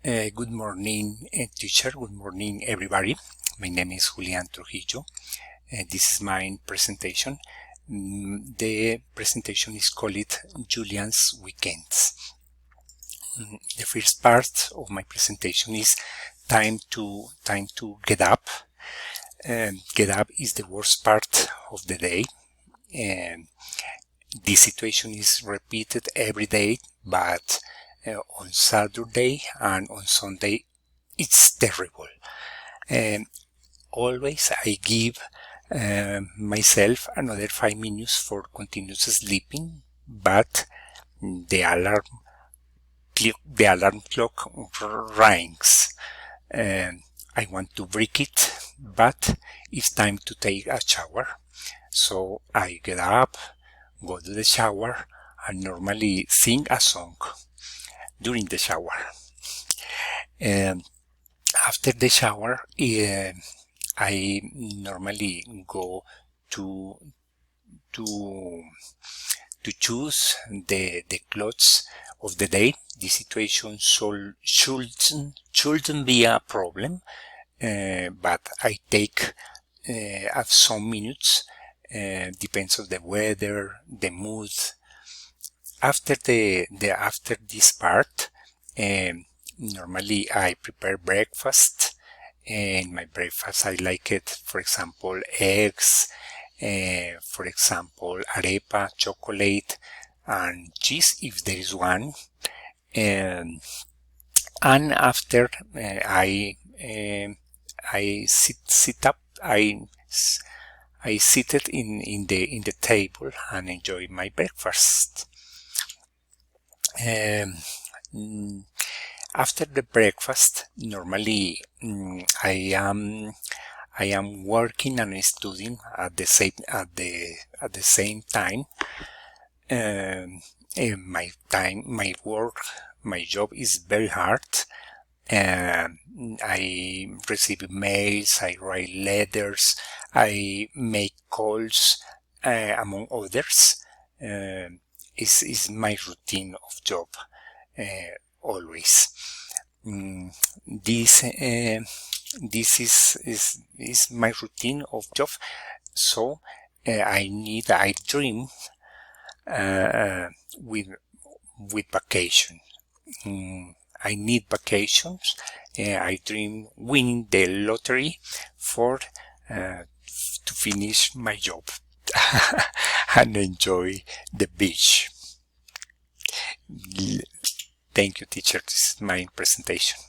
Good morning, teacher. Good morning, everybody. My name is Julian Trujillo. This is my presentation. The presentation is called Julian's Weekends. The first part of my presentation is time to get up. Get up is the worst part of the day. This situation is repeated every day, but on Saturday and on Sunday it's terrible. Always I give myself another 5 minutes for continuous sleeping, but the alarm clock rings. I want to break it, but it's time to take a shower. So I get up, go to the shower, and normally sing a song during the shower. After the shower, I normally go to choose the clothes of the day. The situation shouldn't be a problem, but I take some minutes. Depends on the weather, the mood. After after this part, normally I prepare breakfast, and my breakfast I like it, for example, eggs, for example, arepa, chocolate, and cheese if there is one. And after I sit up, I seated in the table and enjoy my breakfast. After the breakfast, normally I am working and studying at the same time. My job is very hard. I receive mails, I write letters, I make calls, among others. Is my routine of job always. This is my routine of job. So I dream with vacation. I need vacations. I dream winning the lottery for to finish my job and enjoy the beach. Thank you, teacher. This is my presentation.